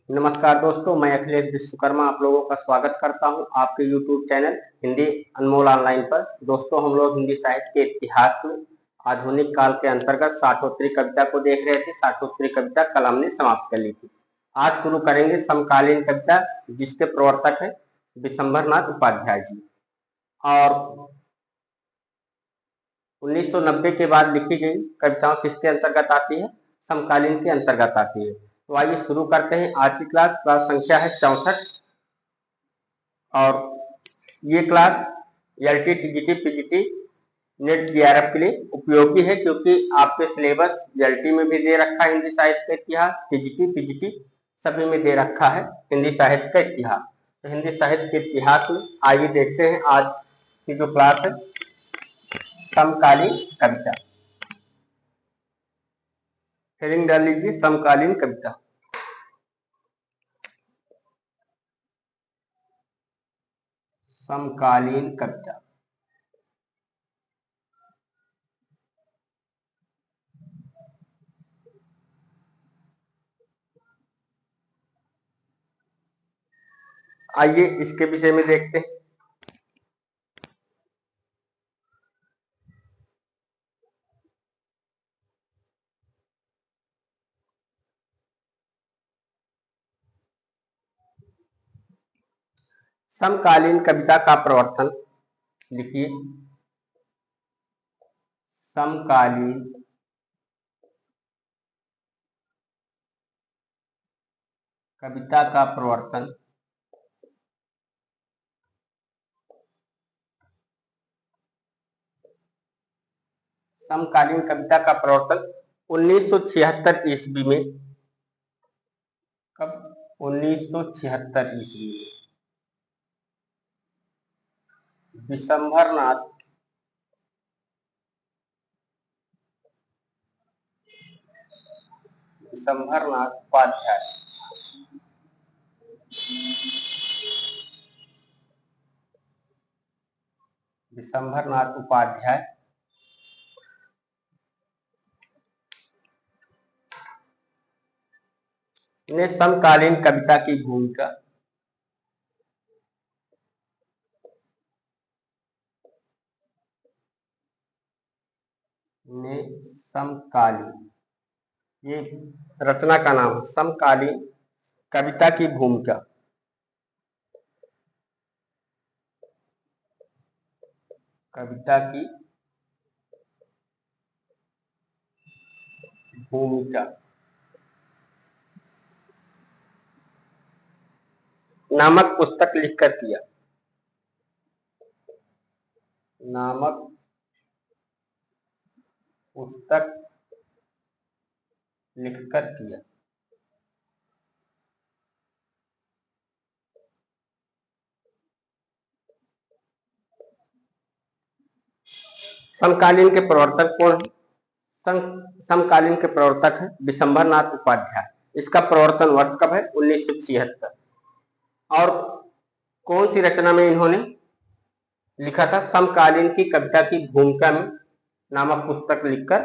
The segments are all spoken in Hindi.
नमस्कार दोस्तों, मैं अखिलेश विश्वकर्मा आप लोगों का स्वागत करता हूं आपके YouTube चैनल हिंदी अनमोल ऑनलाइन पर। दोस्तों, हम लोग हिंदी साहित्य के इतिहास में आधुनिक काल के अंतर्गत साठोत्तरी कविता को देख रहे थे। साठोत्तरी कविता कल हमने समाप्त कर ली थी। आज शुरू करेंगे समकालीन कविता, जिसके प्रवर्तक है विशंभरनाथ उपाध्याय जी, और 1990 के बाद लिखी गई कविताओं किसके अंतर्गत आती है? समकालीन के अंतर्गत आती है। तो आइए शुरू करते हैं। आज की क्लास संख्या है 64, और ये class LT, TGT, PGT, net, JRF के लिए उपयोगी है, क्योंकि आपके सिलेबस LT में भी दे रखा है हिंदी साहित्य का इतिहास, TGT, PGT सभी में दे रखा है हिंदी साहित्य का इतिहास। तो हिंदी साहित्य के इतिहास में आइए देखते हैं आज की जो क्लास है, समकालीन कविता। हेडिंग डाल लीजिए, समकालीन कविता। समकालीन कविता। आइए इसके विषय में देखते हैं। समकालीन कविता का प्रवर्तन लिखिए। समकालीन कविता का प्रवर्तन समकालीन कविता का प्रवर्तन 1976 ईस्वी में। कब? 1976 ईस्वी में विशंभरनाथ उपाध्याय विशंभरनाथ उपाध्याय ने समकालीन कविता की भूमिका ने समकालीन, ये रचना का नाम है, समकालीन कविता की भूमिका, कविता की भूमिका नामक पुस्तक लिखकर किया। नामक पुस्तक लिखकर किया। समकालीन के प्रवर्तक कौन है? समकालीन के प्रवर्तक है विशंभरनाथ उपाध्याय। इसका प्रवर्तन वर्ष कब है? 1976। और कौन सी रचना में इन्होंने लिखा था? समकालीन की कविता की भूमिका में नामक पुस्तक लिखकर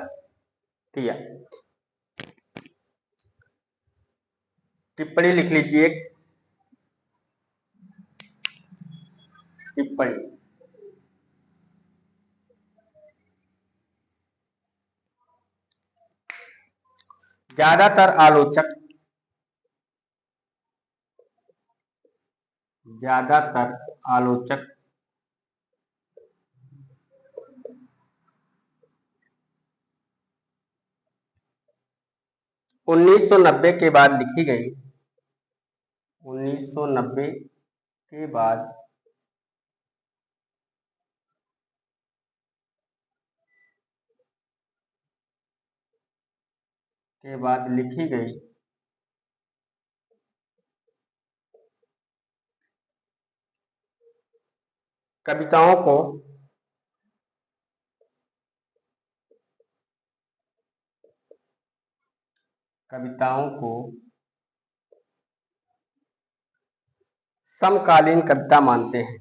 किया। टिप्पणी लिख लीजिए। टिप्पणी, ज्यादातर आलोचक 1990 के बाद लिखी गई, 1990 के बाद लिखी गई कविताओं को समकालीन कविता मानते हैं।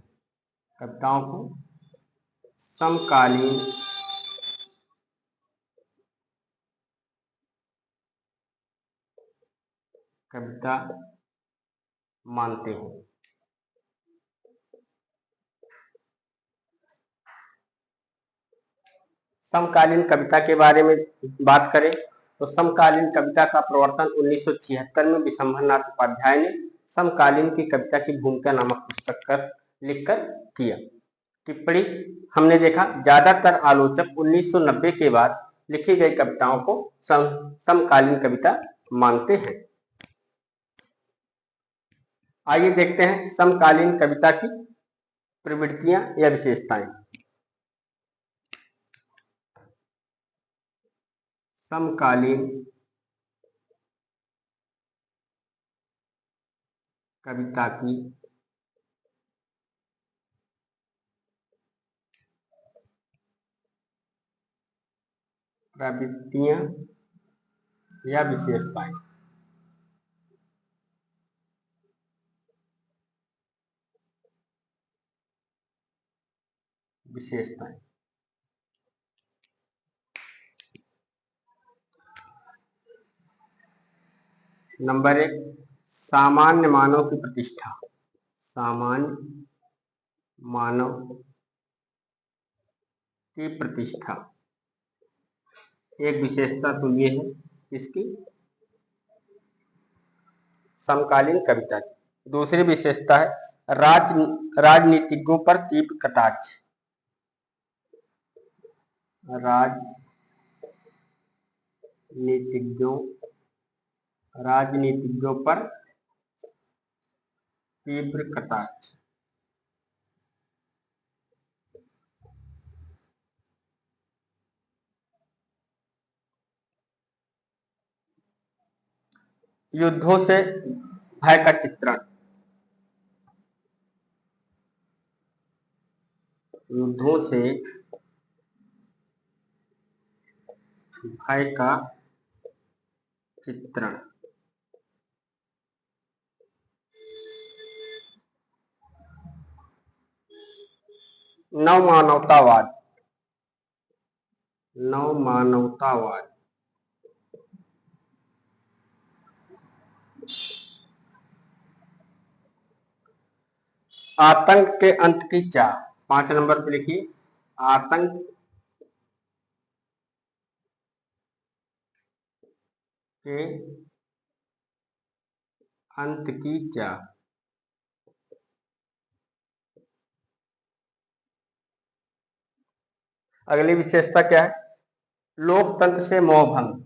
कविताओं को समकालीन कविता मानते हैं। समकालीन कविता के बारे में बात करें तो समकालीन कविता का प्रवर्तन 1976 में विशंभरनाथ उपाध्याय ने समकालीन की कविता की भूमिका नामक पुस्तक लिखकर किया। टिप्पणी हमने देखा ज्यादातर आलोचक 1990 के बाद लिखी गई कविताओं को समकालीन कविता मानते हैं। आइए देखते हैं समकालीन कविता की प्रवृत्तियां या विशेषताएं। समकालीन कविता की प्रवृत्तियां या विशेषताएं। विशेषताएं नंबर 1 सामान्य मानव की प्रतिष्ठा। सामान्य मानव की प्रतिष्ठा एक विशेषता तो ये है इसकी समकालीन कविता की। दूसरी विशेषता है राजनीतिज्ञों पर तीव्र कटाक्ष। राजनीतिज्ञों पर तीव्र कटाक्ष। युद्धों से भय का चित्रण। युद्धों से भय का चित्रण। नवमानवतावाद। आतंक के अंत की चाह। 5 नंबर पे लिखिए आतंक के अंत की चाह। अगली विशेषता क्या है? लोकतंत्र से मोहभंग।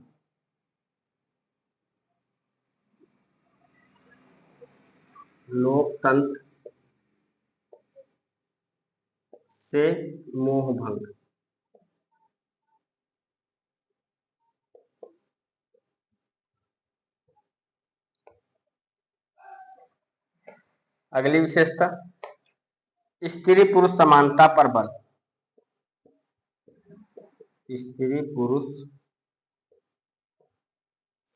लोकतंत्र से मोहभंग। अगली विशेषता स्त्री पुरुष समानता पर बल। स्त्री पुरुष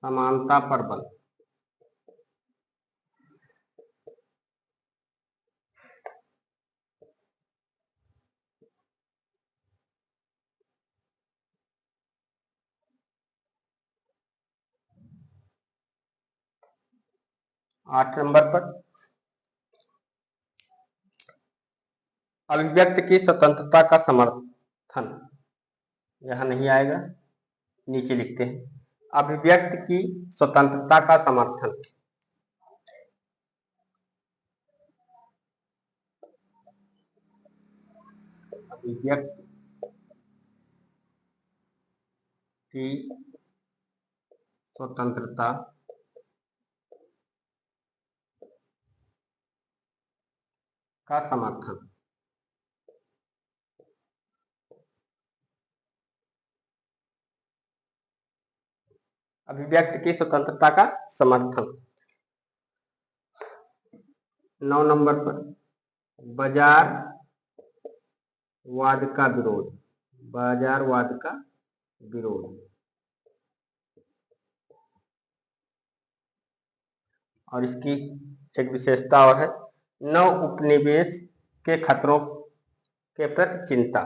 समानता पर बल। आठ नंबर पर अभिव्यक्ति की स्वतंत्रता का समर्थन। यहां नहीं आएगा, नीचे लिखते हैं अभिव्यक्ति की स्वतंत्रता का समर्थन। अभिव्यक्ति की स्वतंत्रता का समर्थन। अभिव्यक्ति की स्वतंत्रता का समर्थन। 9 नंबर पर बाजारवाद का विरोध। बाजारवाद का विरोध। और इसकी एक विशेषता और है नव उपनिवेश के खतरों के प्रति चिंता।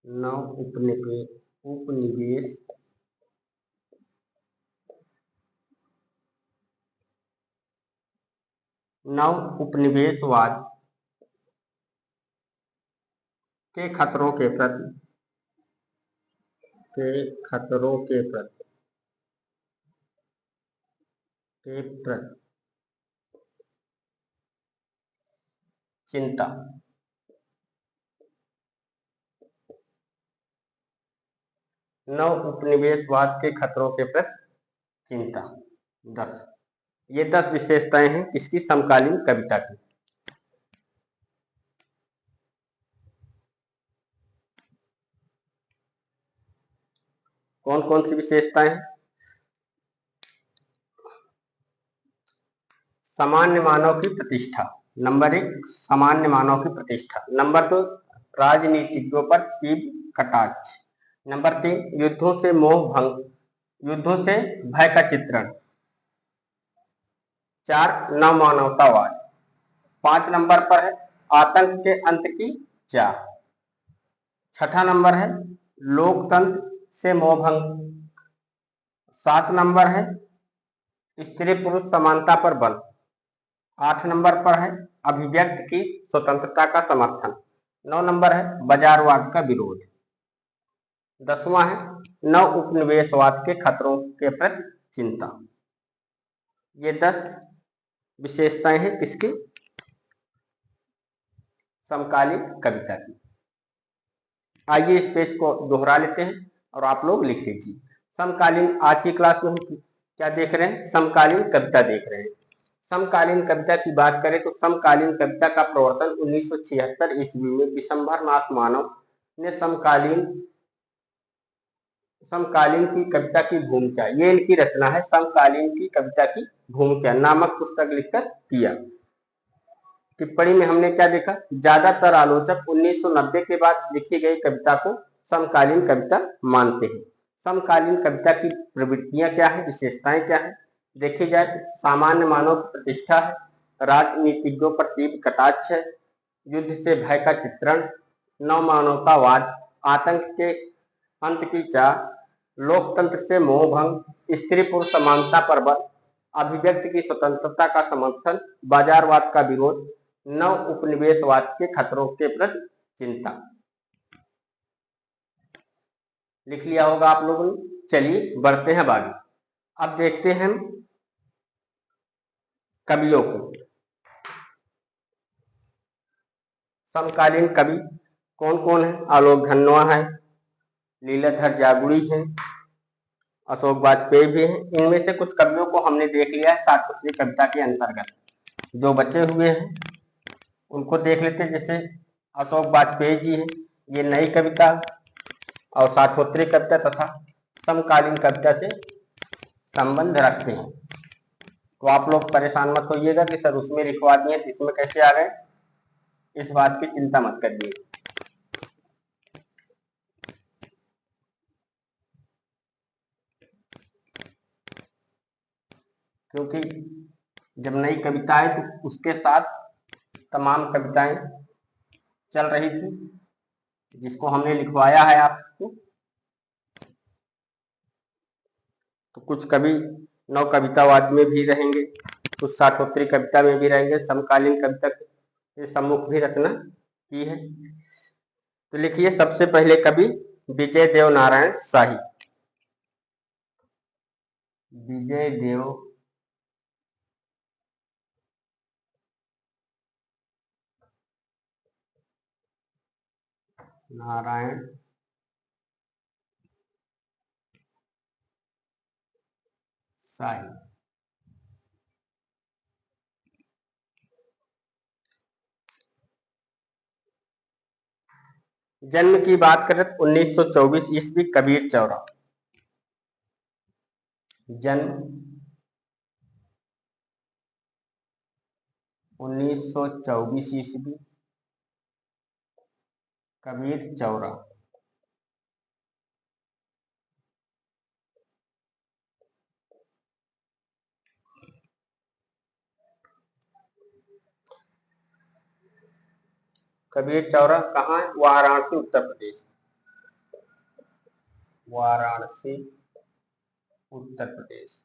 नव उपनिवेश नव उपनिवेशवाद के खतरों के प्रति चिंता। नव उपनिवेशवाद के खतरों के प्रति चिंता। 10 ये 10 विशेषताएं हैं किसकी? समकालीन कविता की। कौन कौन सी विशेषताएं हैं? सामान्य मानव की प्रतिष्ठा, नंबर 1 सामान्य मानव की प्रतिष्ठा। नंबर 2 राजनीतिज्ञों पर तीव्र कटाक्ष। नंबर 3 युद्धों से मोह भंग, युद्धों से भय का चित्रण। 4 नव मानवतावाद। 5 नंबर पर है आतंक के अंत की चाह। 6ठा नंबर है लोकतंत्र से मोहभंग। 7 नंबर है स्त्री पुरुष समानता पर बल। 8 नंबर पर है अभिव्यक्ति की स्वतंत्रता का समर्थन। 9 नंबर है बाजारवाद का विरोध। 10वां है नव उपनिवेशवाद के खतरों के प्रति चिंता। ये 10 विशेषताएं हैं किसकी? समकालीन कविता की। आइए इस पेज को दोहरा लेते हैं और आप लोग लिख लीजिए। समकालीन, आज की क्लास में हम क्या देख रहे हैं? समकालीन कविता देख रहे हैं। समकालीन कविता की बात करें तो समकालीन कविता का प्रवर्तन 1976 ईस्वी में विशंभर नाथ मानव ने समकालीन की कविता की भूमिका, ये इनकी रचना है, समकालीन की कविता की भूमिका नामक पुस्तक लिखकर किया। टिप्पणी में हमने क्या देखा? ज्यादातर आलोचक 1990 के बाद लिखी गई कविता को समकालीन कविता मानते हैं। समकालीन कविता की प्रवृत्तियां क्या है, विशेषताएं क्या है? देखी जाए तो सामान्य मानव की प्रतिष्ठा है, राजनीतिज्ञों पर तीव्र कटाक्ष है, युद्ध से भय का चित्रण, नव मानवतावाद, आतंक के अंत की चाह, लोकतंत्र से मोहभंग, स्त्री पुरुष समानता पर बल, अभिव्यक्ति की स्वतंत्रता का समर्थन, बाजारवाद का विरोध, नव उपनिवेशवाद के खतरों के प्रति चिंता। लिख लिया होगा आप लोगों ने। चलिए बढ़ते हैं आगे। अब देखते हैं कवियों को। समकालीन कवि कौन कौन है? आलोक धनवा है, लीलाधर जागुड़ी है, अशोक वाजपेयी भी है। इनमें से कुछ कवियों को हमने देख लिया है सातपुत्री कविता के अंतर्गत। जो बचे हुए हैं उनको देख लेते हैं। जैसे अशोक वाजपेयी जी है, ये नई कविता और सातपुत्री कविता तथा समकालीन कविता से संबंध रखते हैं। तो आप लोग परेशान मत होइएगा कि सर उसमें लिखवा दिए तो इसमें कैसे आ गए, इस बात की चिंता मत करिए। क्योंकि जब नई कविता आई तो उसके साथ तमाम कविताएं चल रही थी जिसको हमने लिखवाया है आपको। तो कुछ कवि नव कवितावाद में भी रहेंगे, कुछ साठोत्तरी कविता में भी रहेंगे, समकालीन कविता के सम्मुख भी रचना की है। तो लिखिए सबसे पहले कवि विजय देव नारायण शाही। विजय देव नारायण शाही। जन्म की बात करें तो 1924 ईस्वी, कबीर चौरा। जन्म 1924 ईस्वी, कबीर चौरा। कबीर चौरा कहाँ है? वाराणसी उत्तर प्रदेश। वाराणसी उत्तर प्रदेश।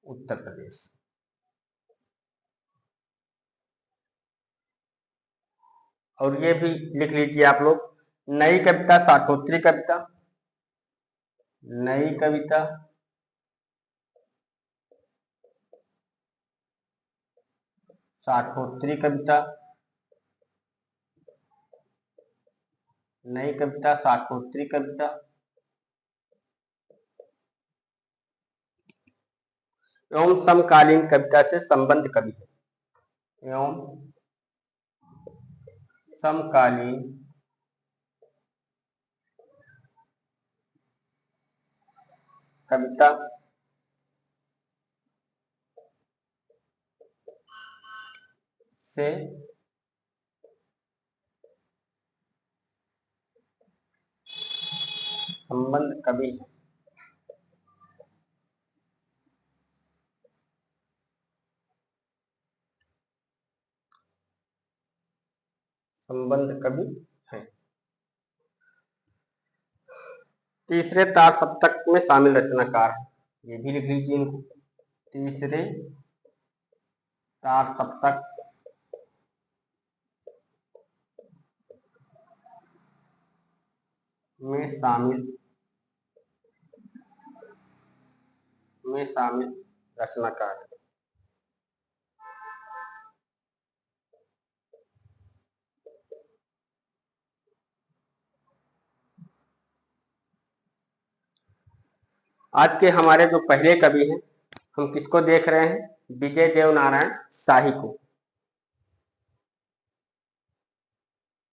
उत्तर प्रदेश। और ये भी लिख लीजिए आप लोग, नई कविता शाकोत्री कविता, नई कविता शाकोत्री कविता, नई कविता शाकोत्री कविता एवं समकालीन कविता से संबंध कवि है, एवं समकालीन कविता से संबंध कवि है। संबंध कवि है। तीसरे तार सप्तक में शामिल रचनाकार है, ये भी लिख लीजिए इनको। तीसरे तार सप्तक में शामिल रचनाकार है। आज के हमारे जो पहले कवि हैं, हम किसको देख रहे हैं? विजय देव नारायण शाही को।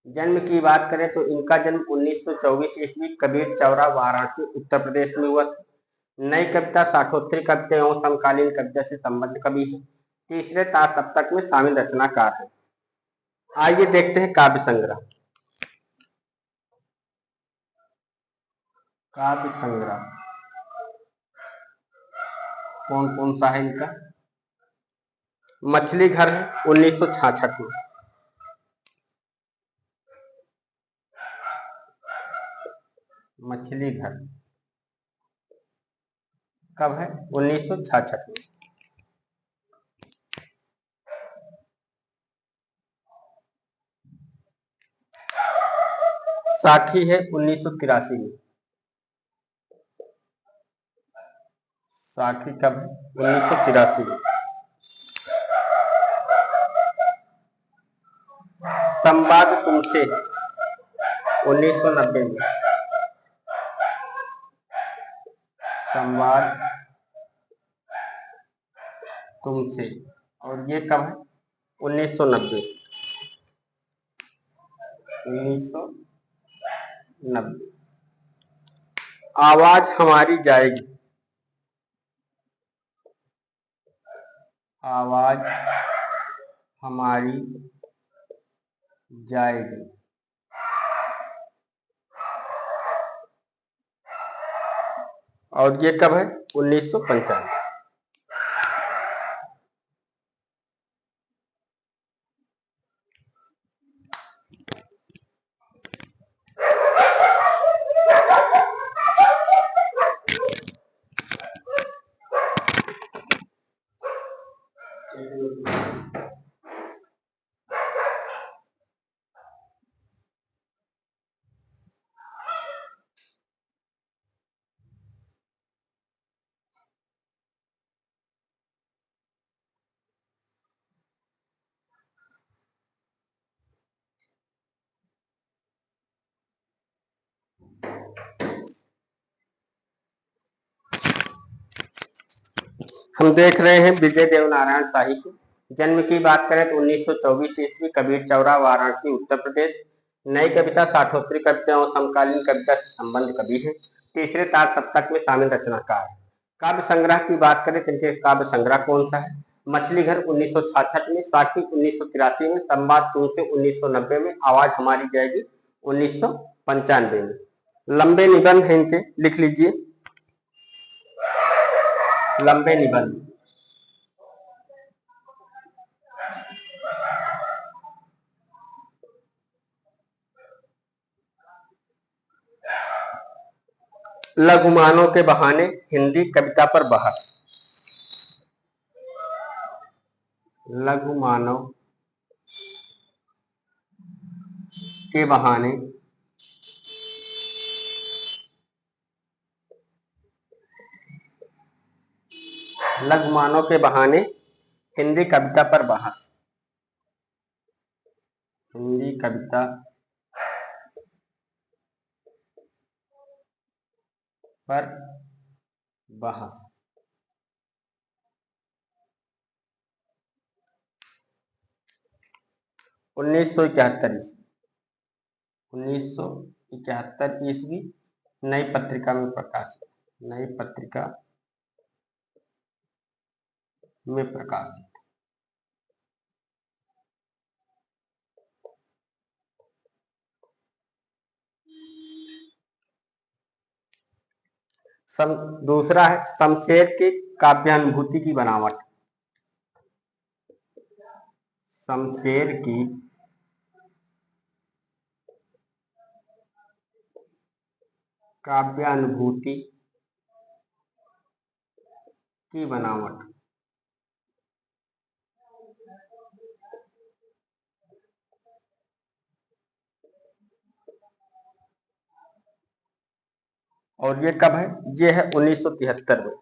जन्म की बात करें तो इनका जन्म 1924 ईस्वी कबीर चौरा वाराणसी उत्तर प्रदेश में हुआ था। नई कविता शाकोत्री कविता एवं समकालीन कविता से संबद्ध कवि है। तीसरे तार सप्तक में शामिल रचनाकार है। आइए देखते हैं काव्य संग्रह। काव्य संग्रह कौन कौन सा है इनका? मछली घर है 1966 में। मछली घर कब है? 1966 में। साखी है 1983 में। साखी कब है? 1983 में। संवाद तुमसे 1990 में। संवाद तुमसे, और ये कब है? 1990। 1990। आवाज हमारी जाएगी। आवाज हमारी जाएगी, और ये कब है? 1995। हम देख रहे हैं विजय देव नारायण शाही को। जन्म की बात करें तो 1924 ईस्वी कबीर चौरा वाराणसी उत्तर प्रदेश। नई कविता शाकोत्री कविता और समकालीन कविता से संबंध कवि है। तीसरे तार सप्तक में शामिल रचनाकार। काव्य संग्रह की बात करें तो इनके काव्य संग्रह कौन सा है? मछली घर 1966 में, साखी 1983 में, संवाद तुमसे 1990 में, आवाज हमारी जाएगी 1995 में। लंबे निबंध है इनके, लिख लीजिए लंबे निबंध। लघुमानों के बहाने हिंदी कविता पर बहस। लघु मानव के बहाने लघु मानव के बहाने हिंदी कविता पर बहस। हिंदी कविता पर बहस। 1971 ईस्वी नई पत्रिका में प्रकाशित। नई पत्रिका में प्रकाशित। दूसरा है शमशेर की काव्यानुभूति की बनावट। शमशेर की काव्यानुभूति की बनावट। और ये कब है? ये है 1973 में।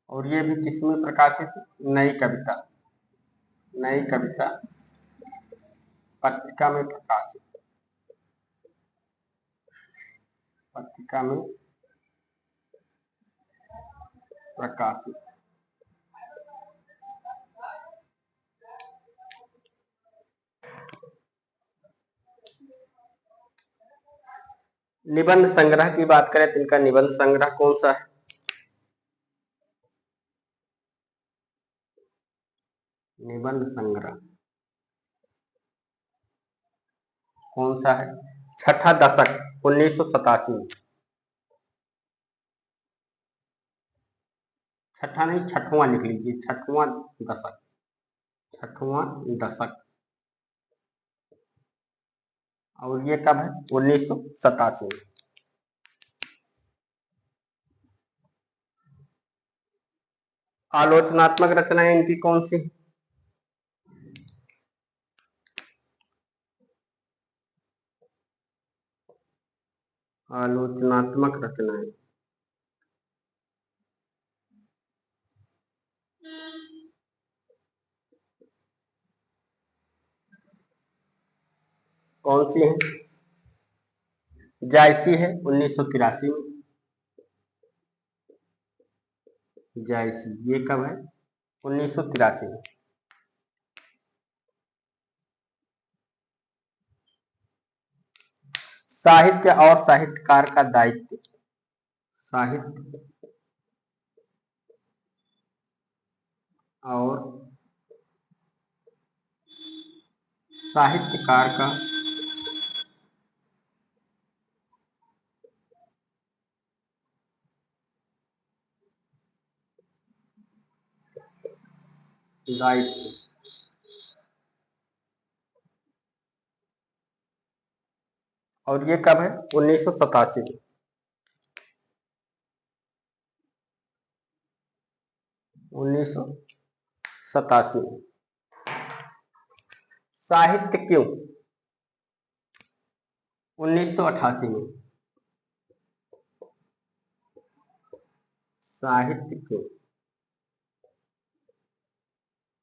और ये भी किसमें प्रकाशित? नई कविता। नई कविता पत्रिका में प्रकाशित। पत्रिका में प्रकाशित। निबंध संग्रह की बात करें तो इनका निबंध संग्रह कौन सा है? निबंध संग्रह कौन सा है? छठा दशक 1987 में। छठा नहीं, छठवां लिख लीजिए। छठवां दशक। छठवां दशक। और ये कब है? 1987 में। आलोचनात्मक रचनाएं इनकी कौन सी? आलोचनात्मक रचनाएं कौन सी है? जायसी है 1983 में। जायसी ये कब है? 1983 में। साहित्य और साहित्यकार का दायित्व। साहित्य और साहित्यकार का दायित्व। और ये कब है? 1987 में। 1987 में। साहित्य क्यों 1988 में। साहित्य क्यों।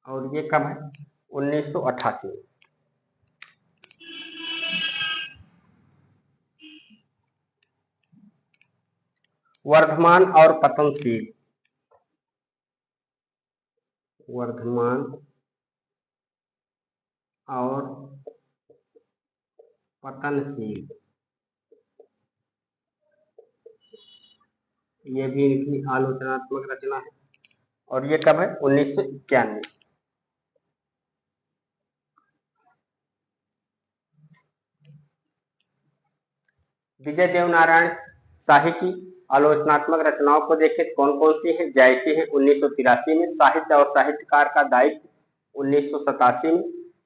और ये कब है? 1988 में। वर्धमान और पतनशील। वर्धमान और पतनशील ये भी इनकी आलोचनात्मक रचना है। और ये कब है? 1991। विजय देवनारायण शाही की आलोचनात्मक रचनाओं को देखें कौन कौन सी है? जायसी है 1983 में। साहित्य और साहित्यकार का दायित्व 1987 में।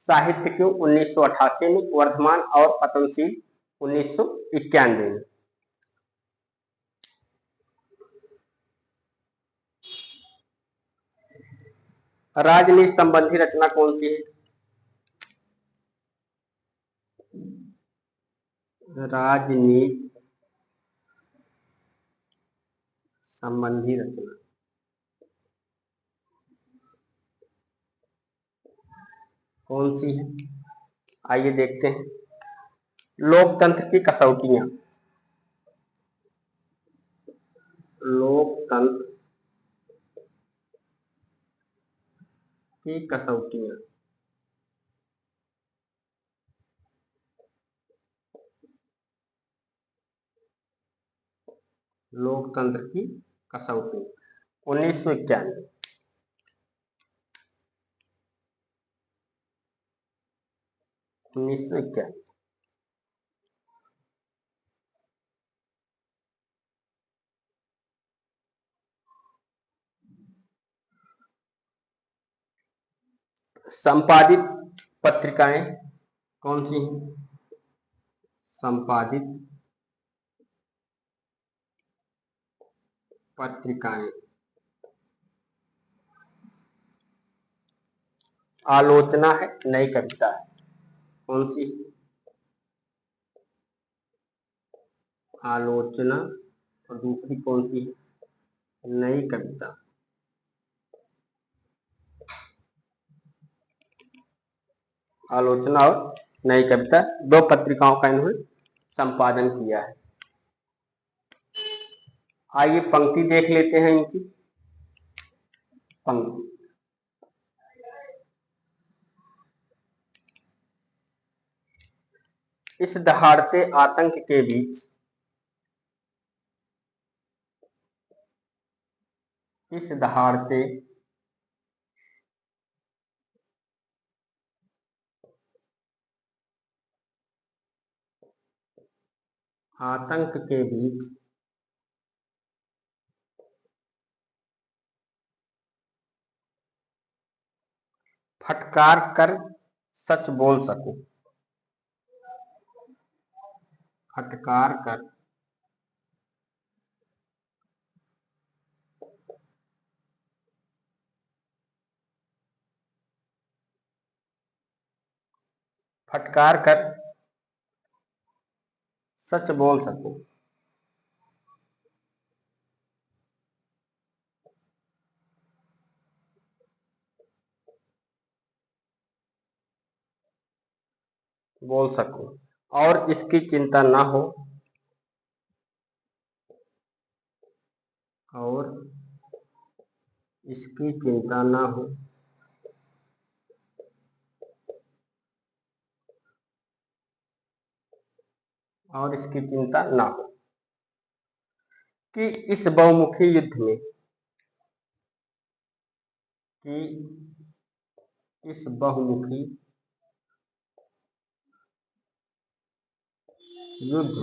साहित्य क्यों 1988 में। वर्धमान और पतनशील 1991 में। राजनीति संबंधी रचना कौन सी है? राजनीति संबंधी रचना कौन सी है? आइए देखते हैं। लोकतंत्र की कसौटियां। लोकतंत्र की कसौटियां। लोकतंत्र की कसौटी 1991। 1991। संपादित पत्रिकाएं कौन सी हैं? संपादित पत्रिकाएं। आलोचना है, नई कविता है, कौन सी? आलोचना। और दूसरी कौन सी है? नई कविता। आलोचना और नई कविता, दो पत्रिकाओं का इन्होंने संपादन किया है। आइए पंक्ति देख लेते हैं इनकी। पंक्ति। इस दहाड़ते आतंक के बीच, इस दहाड़ते आतंक के बीच फटकार कर सच बोल सकूं। फटकार कर फटकार कर सच बोल सकूं। बोल सकूं और इसकी चिंता ना हो, और इसकी चिंता ना हो, और इसकी चिंता ना हो कि इस बहुमुखी युद्ध में, कि इस बहुमुखी युद्ध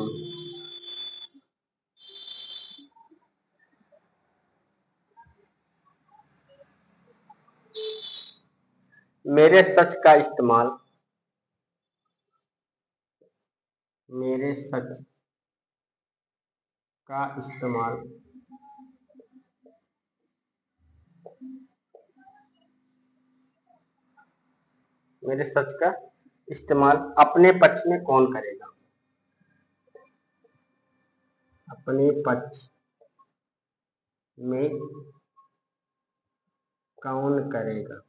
मेरे सच का इस्तेमाल, मेरे सच का इस्तेमाल मेरे सच का इस्तेमाल अपने पक्ष में कौन करेगा? अपने पक्ष में कौन करेगा?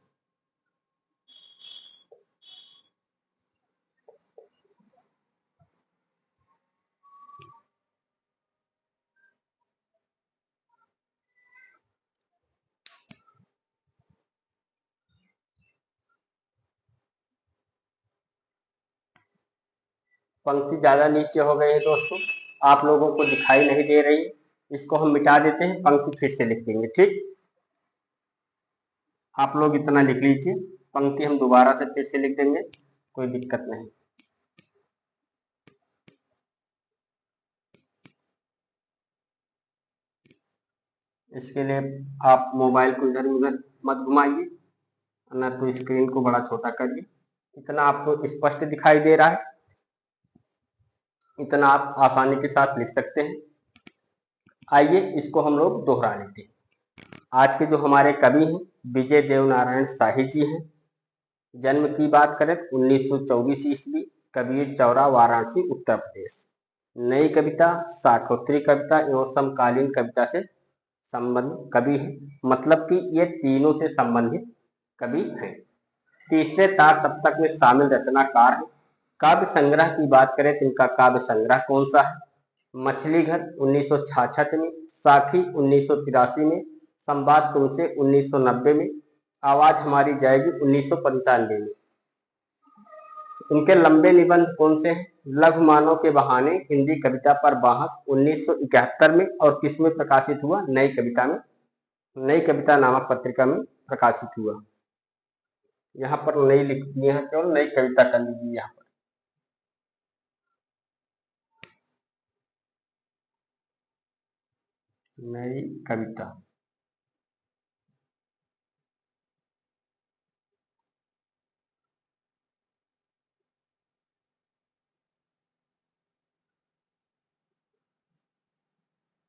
पंक्ति ज्यादा नीचे हो गई है दोस्तों, आप लोगों को दिखाई नहीं दे रही। इसको हम मिटा देते हैं, पंक्ति फिर से लिख देंगे। ठीक, आप लोग इतना लिख लीजिए, पंक्ति हम दोबारा से फिर से लिख देंगे, कोई दिक्कत नहीं। इसके लिए आप मोबाइल को इधर उधर मत घुमाइए, ना तो स्क्रीन को बड़ा छोटा करिए। इतना आपको स्पष्ट दिखाई दे रहा है, इतना आप आसानी के साथ लिख सकते हैं। आइए इसको हम लोग दोहरा लेते हैं। आज के जो हमारे कवि हैं विजय देवनारायण शाही जी हैं। जन्म की बात करें तो 1924 ईस्वी, कबीर चौरा, वाराणसी, उत्तर प्रदेश। नई कविता शाकोत्तरी कविता एवं समकालीन कविता से संबंधित कवि है, मतलब कि ये तीनों से संबंधित कवि हैं। तीसरे तार सप्तक में शामिल रचनाकार हैं। काव्य संग्रह की बात करें तो इनका काव्य संग्रह कौन सा है? मछली घर 1966 में, साखी 1983 में, संवाद तुमसे 1990 में, आवाज हमारी जाएगी 1995 में। उनके लंबे निबंध कौन से हैं? लघु मानव के बहाने, हिंदी कविता पर बहस 1971 में, और किसमें प्रकाशित हुआ? नई कविता में, नई कविता नामक पत्रिका में प्रकाशित हुआ। यहाँ पर नई लिख दिए हैं, केवल नई कविता कर लीजिए। यहाँ पर नई कविता,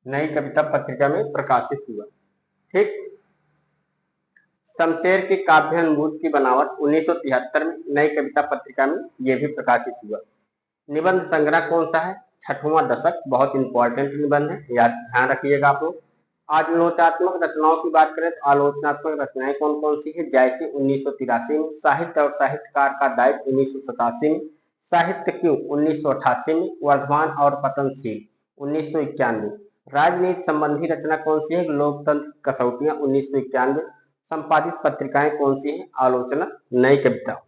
नई कविता पत्रिका में प्रकाशित हुआ। ठीक। शमशेर के काव्यानुभूत की बनावट 1973 में, नई कविता पत्रिका में यह भी प्रकाशित हुआ। निबंध संग्रह कौन सा है? छठवां दशक, बहुत इंपॉर्टेंट निबंध है, याद ध्यान रखिएगा आप लोग। आलोचनात्मक रचनाओं की बात करें तो आलोचनात्मक रचनाएं कौन कौन सी है? जैसे 1983 में, साहित्य और साहित्यकार का दायित्व 1987 में, साहित्य क्यों 1988 में, वर्धमान और पतनशील 1991। राजनीति संबंधी रचना कौन सी है? लोकतंत्र कसौटियां 1991। संपादित पत्रिकाएं कौन सी हैं? आलोचना, नई कविता।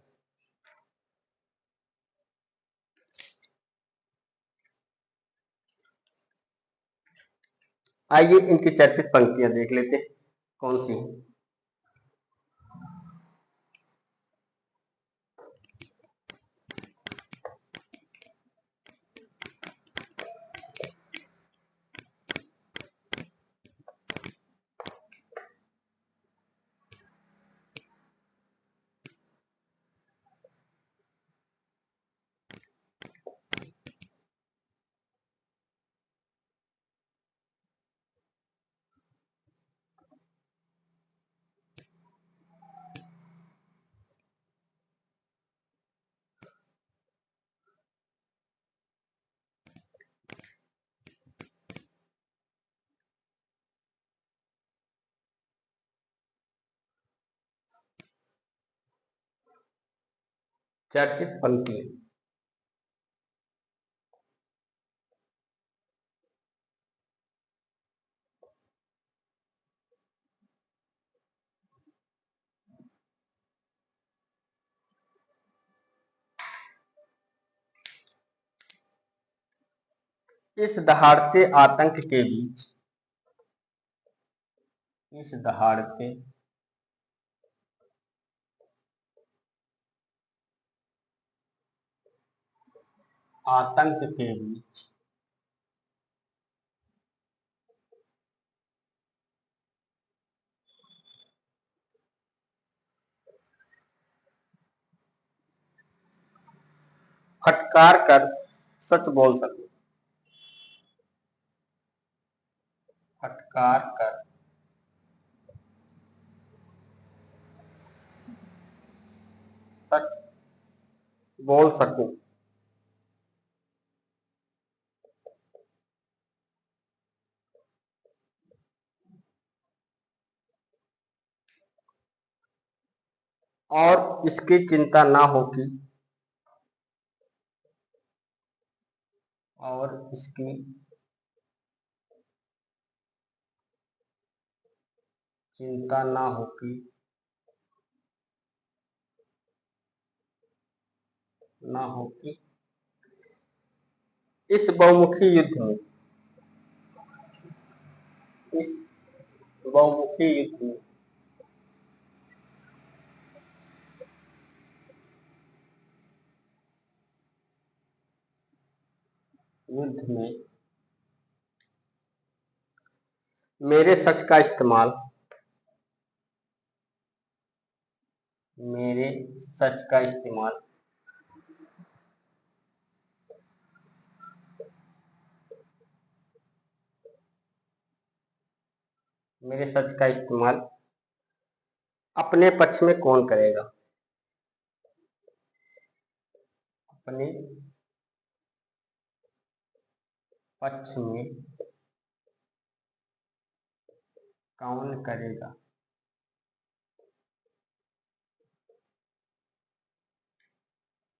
आइए इनकी चर्चित पंक्तियां देख लेते हैं कौन सी हैं। चर्चित पंक्तियां। इस दहाड़ते आतंक के बीच, इस दहाड़ते आतंक के बीच फटकार कर सच बोल सकूं, फटकार कर सच बोल सकूं, और इसकी चिंता ना हो कि, और इसकी चिंता ना हो कि, ना हो कि इस बहुमुखी युद्ध में, इस बहुमुखी युद्ध में युद्ध में मेरे सच का इस्तेमाल, मेरे सच का इस्तेमाल मेरे सच का इस्तेमाल अपने पक्ष में कौन करेगा? अपने पक्ष में कौन करेगा?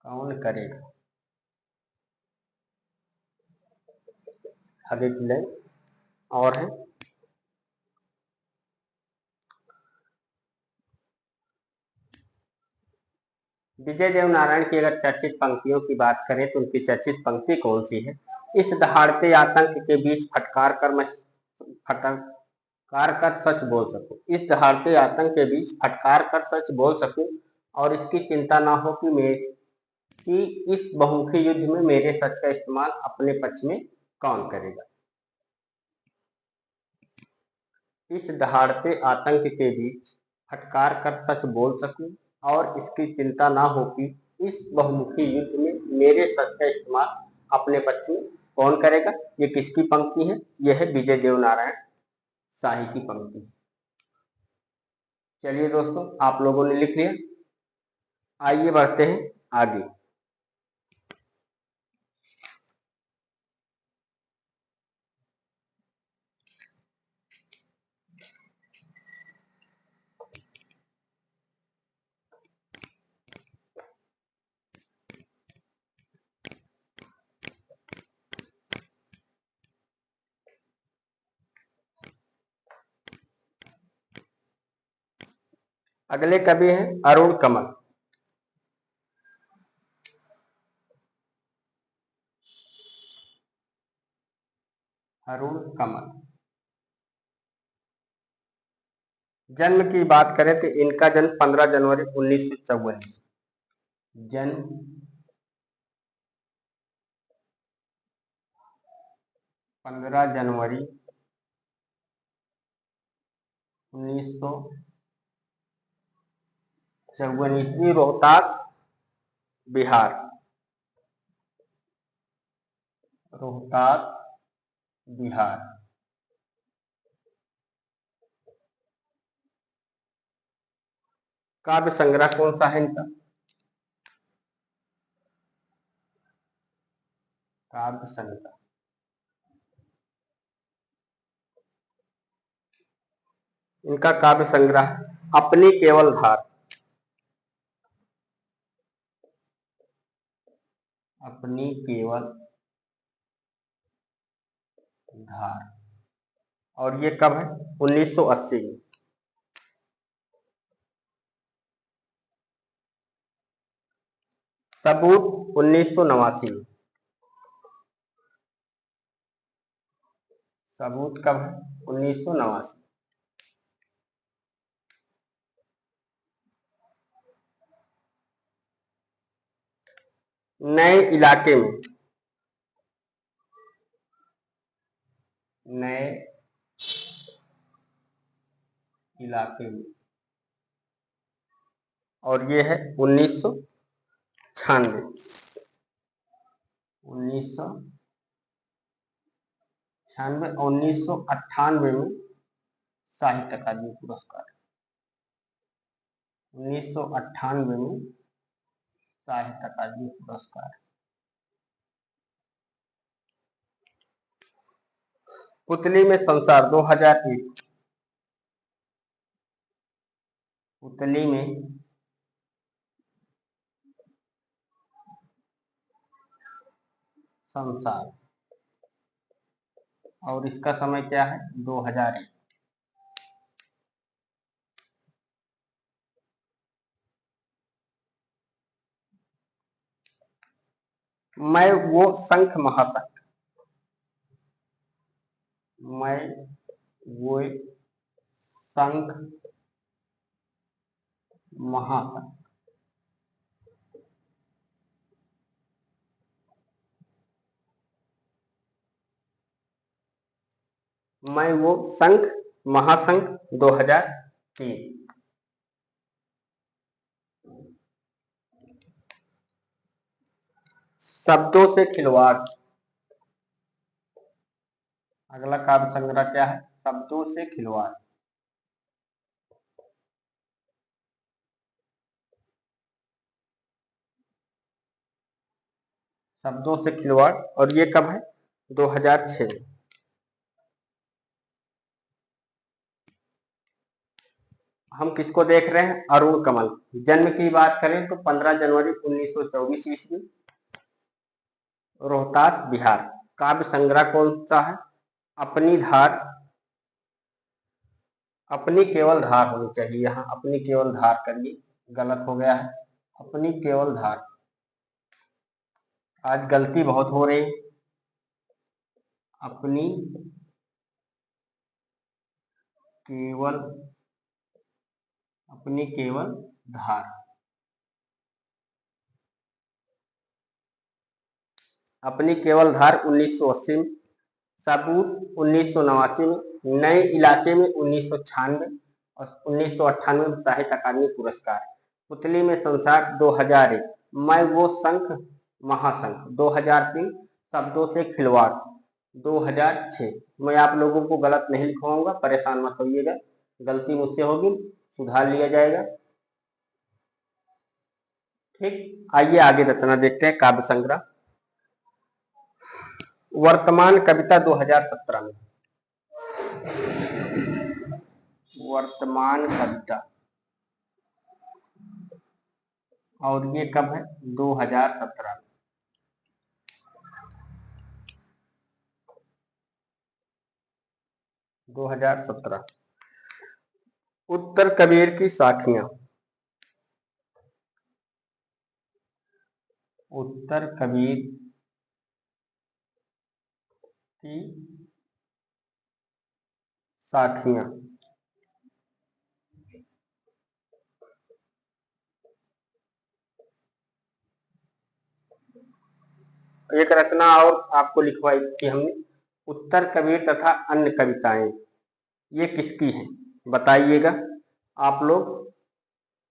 कौन करेगा? आगे की लाइन और है, विजय देवनारायण की अगर चर्चित पंक्तियों की बात करें तो उनकी चर्चित पंक्ति कौन सी है? इस दहाड़ते आतंक के बीच फटकार कर सच बोल सकूं। इस दहाड़ते आतंक के बीच फटकार कर सच बोल सकूं और इसकी चिंता ना हो कि इस बहुमुखी युद्ध में मेरे सच का इस्तेमाल अपने पक्ष में कौन करेगा? इस दहाड़ते आतंक के बीच फटकार कर सच बोल सकूं और इसकी चिंता ना हो कि इस बहुमुखी युद्ध में मेरे सच का इस्तेमाल अपने पक्ष में कौन करेगा? ये किसकी पंक्ति है? यह है विजय देवनारायण शाही की पंक्ति। चलिए दोस्तों, आप लोगों ने लिख लिया, आइए बढ़ते हैं आगे। अगले कवि हैं अरुण कमल। अरुण कमल जन्म की बात करें तो इनका जन्म 15 जनवरी 1954, जन्म 15 जनवरी 1954 ईस्वी, रोहतास बिहार। रोहतास बिहार। काव्य संग्रह कौन सा है इनका? काव्य संग्रह, इनका काव्य संग्रह अपनी केवल धार। अपनी केवल धार। और ये कब है? 1980 में। सबूत 1989 में। सबूत कब है? 1989। नए इलाके में। नए इलाके में। और ये है 1996। 1996 और 1998 में साहित्य अकादमी पुरस्कार। 1998 में साहित्य अकादमी पुरस्कार। पुतली में संसार 2001। पुतली में संसार और इसका समय क्या है? 2001। मैं वो शंख महाशंख। मैं वो शंख महाशंख। मैं वो शंख महाशंख 2003। शब्दों से खिलवाड़। अगला काव्य संग्रह क्या है? शब्दों से खिलवाड़। शब्दों से खिलवाड़, और ये कब है? 2006 में। हम किसको देख रहे हैं? अरुण कमल। जन्म की बात करें तो 15 जनवरी 1924 ईस्वी, रोहतास, बिहार। काव्य संग्रह कौन सा है? अपनी धार। अपनी केवल धार होनी चाहिए, यहाँ अपनी केवल धार करिए, गलत हो गया है। अपनी केवल धार। आज गलती बहुत हो रही है। अपनी केवल, अपनी केवल धार। अपनी केवल धार 1980 में, सबूत 1989 में, नए इलाके में 1996 और 1998 में साहित्य अकादमी पुरस्कार। पुतली में संसार 2001, मैं वो शंख महाशंख 2003, शब्दों से खिलवाड़ 2006। मैं आप लोगों को गलत नहीं लिखवाऊंगा, परेशान मत होइएगा, गलती मुझसे होगी, सुधार लिया जाएगा। ठीक, आइए आगे रचना देखते हैं। काव्य संग्रह वर्तमान कविता 2017 में। वर्तमान कविता, और ये कब है? 2017 में। उत्तर कबीर की साखियां। उत्तर कबीर की साखियां। एक रचना और आपको लिखवाई थी हमने, उत्तर कबीर तथा अन्य कविताएं। ये किसकी है बताइएगा आप लोग।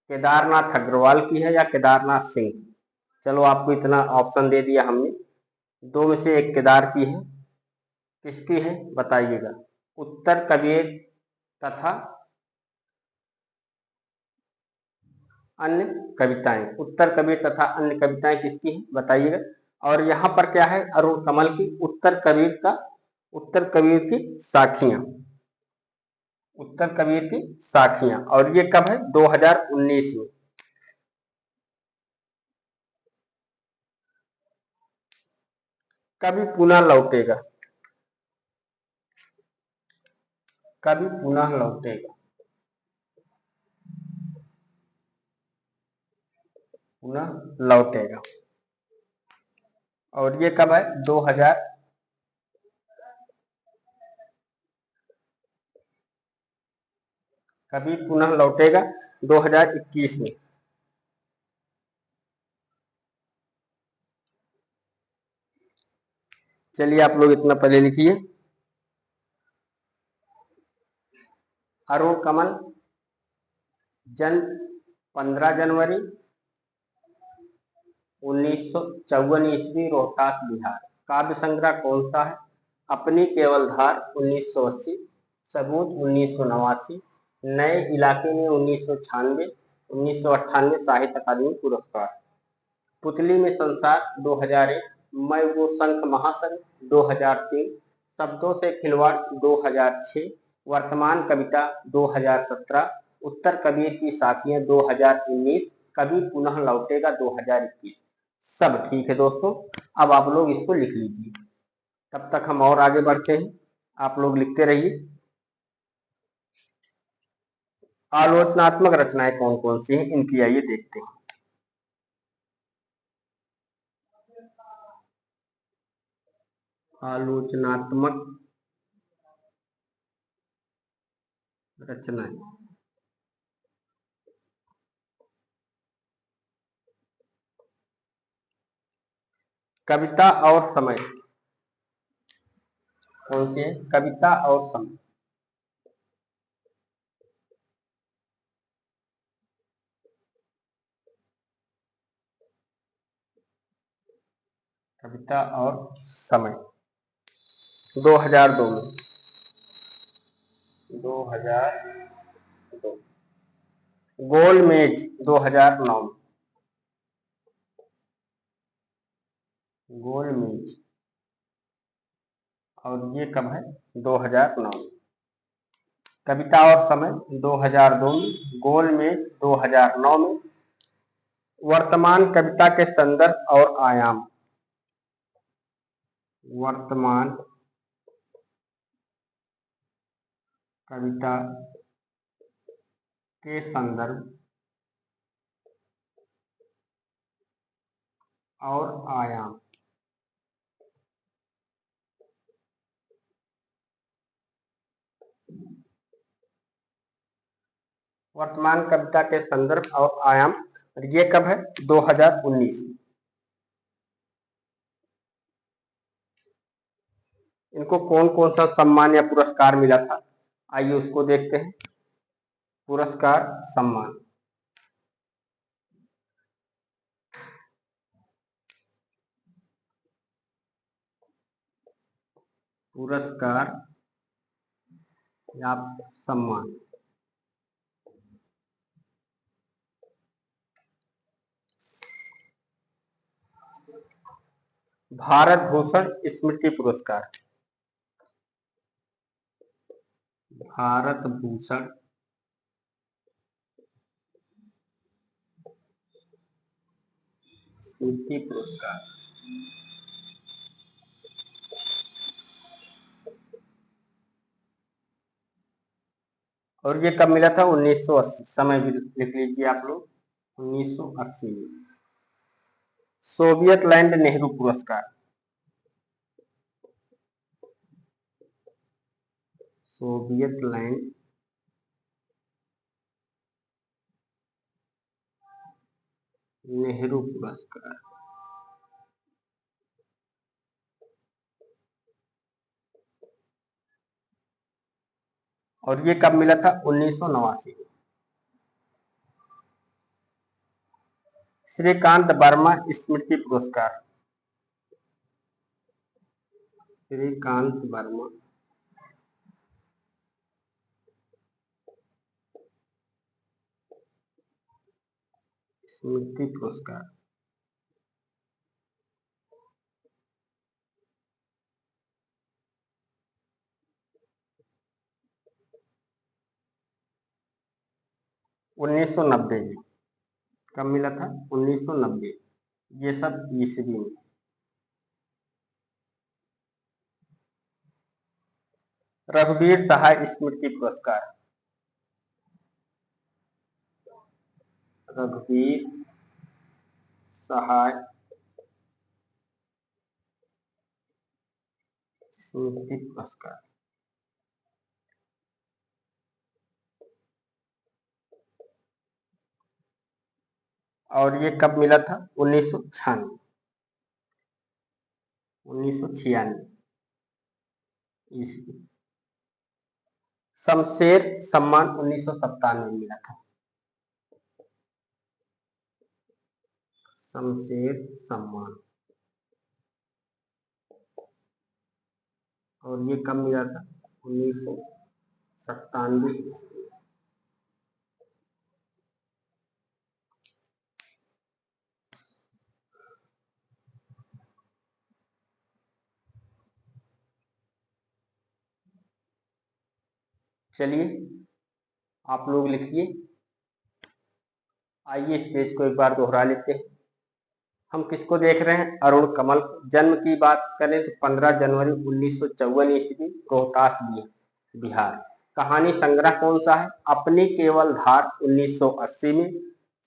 केदारनाथ अग्रवाल की है या केदारनाथ सिंह? चलो आपको इतना ऑप्शन दे दिया हमने, दो में से एक केदार की है, किसकी है बताइएगा। उत्तर कबीर तथा अन्य कविताएं, उत्तर कबीर तथा अन्य कविताएं किसकी है बताइएगा। और यहाँ पर क्या है? अरुण कमल की उत्तर कबीर का, उत्तर कबीर की साखियां। उत्तर कबीर की साखियां, और ये कब है? 2019 में। कभी पुनः लौटेगा। कभी पुनः लौटेगा, पुनः लौटेगा, और ये कब है? 2000, कभी पुनः लौटेगा 2021 में। चलिए आप लोग इतना पढ़े लिखिए। अरुण कमल, जन्म 15 जनवरी 1954 ईस्वी, रोहतास, बिहार। काव्य संग्रह कौन सा है? अपनी केवल धार 1980, सबूत 1989, नए इलाके में 1996, 1998 साहित्य अकादमी पुरस्कार। पुतली में संसार 2001, मैं वो शंख महाशंख 2003, शब्दों से खिलवाड़ 2006, वर्तमान कविता 2017, उत्तर कबीर की साखियां 2019, कभी पुनः लौटेगा 2021। सब ठीक है दोस्तों, अब आप लोग इसको लिख लीजिए। तब तक हम और आगे बढ़ते हैं, आप लोग लिखते रहिए। आलोचनात्मक रचनाएं कौन कौन सी हैं इनकी आइए देखते हैं। आलोचनात्मक रचनाएं, कविता और समय। कौन सी है? कविता और समय। कविता और समय 2002 में। 2002। गोलमेज 2009 में। गोलमेज, और ये कब है? 2009 में। कविता और समय 2002 में, गोलमेज 2009 में। वर्तमान कविता के संदर्भ और आयाम, वर्तमान कविता के संदर्भ और आयाम। वर्तमान कविता के संदर्भ और आयाम, ये कब है? 2019। इनको कौन कौन सा सम्मान या पुरस्कार मिला था, आइए उसको देखते हैं। पुरस्कार सम्मान, पुरस्कार या सम्मान। भारत भूषण स्मृति पुरस्कार, भारत भूषण स्मृति पुरस्कार। और ये कब मिला था? 1980। समय भी लिख लीजिए आप लोग, 1980 में। सोवियत लैंड नेहरू पुरस्कार, सोवियत लैंड नेहरू पुरस्कार। और ये कब मिला था? 1989 में। श्रीकांत वर्मा स्मृति पुरस्कार, श्रीकांत वर्मा स्मृति पुरस्कार। उन्नीस सौ नब्बे में। कब मिला था? 1990। ये सब ईस्वी में। रघुवीर सहाय स्मृति पुरस्कार, रघुवीर सहाय स्मृति पुरस्कार। और ये कब मिला था? 1996, 1996 ईस्वी। शमशेर सम्मान 1997 में मिला था, शमशेर सम्मान। और ये कब मिला था? 1997 ईस्वी। चलिए आप लोग लिखिए। आइए इस पेज को एक बार दोहरा लेते हैं। हम किसको देख रहे हैं? अरुण कमल। जन्म की बात करें तो 15 जनवरी 1954 ईस्वी, रोहतास बिहार। कहानी संग्रह कौन सा है? अपनी केवल धार 1980 में,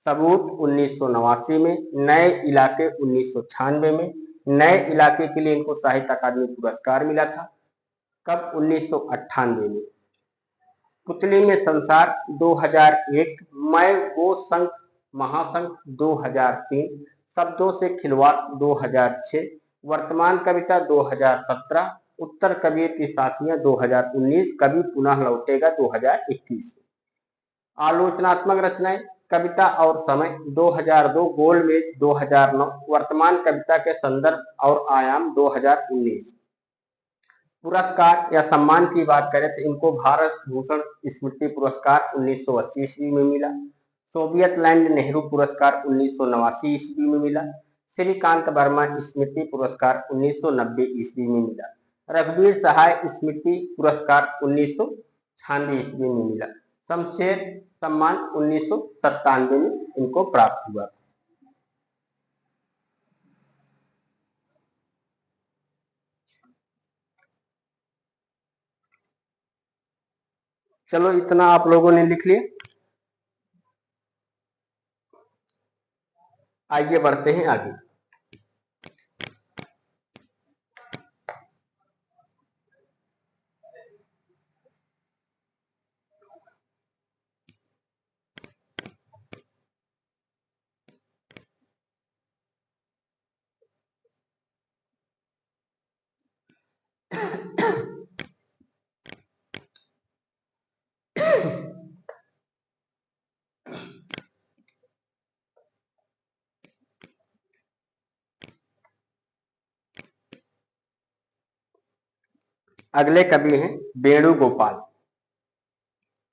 सबूत 1989 में, नए इलाके 1996 में। नए इलाके के लिए इनको साहित्य अकादमी पुरस्कार मिला था। कब? 1998 में। पुतली में संसार 2001, मैं वो संघ महासंघ 2003, शब्दों से खिलवाड़ 2006, वर्तमान कविता 2017, उत्तर कबीर की साथियां 2019, कवि पुनः लौटेगा 2021। आलोचनात्मक रचनाएं, कविता और समय 2002, गोलमेज 2009, वर्तमान कविता के संदर्भ और आयाम 2019। पुरस्कार या सम्मान की बात करें तो इनको भारत भूषण स्मृति पुरस्कार 1980 ईस्वी में मिला। सोवियत लैंड नेहरू पुरस्कार 1989 ईस्वी में मिला। श्रीकांत वर्मा स्मृति पुरस्कार 1990 ईस्वी में मिला। रघुवीर सहाय स्मृति पुरस्कार 1996 ईस्वी में मिला। शमशेर सम्मान 1997 में इनको प्राप्त हुआ। चलो इतना आप लोगों ने लिख लिया। आइए बढ़ते हैं आगे। अगले कवि हैं वेणुगोपाल।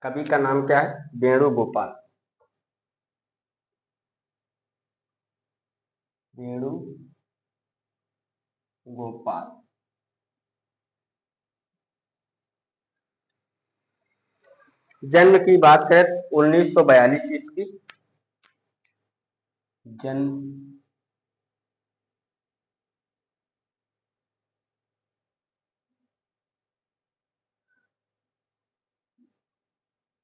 कवि का नाम क्या है? वेणुगोपाल। वेणुगोपाल। जन्म की बात करें 1942 ईस्वी। जन्म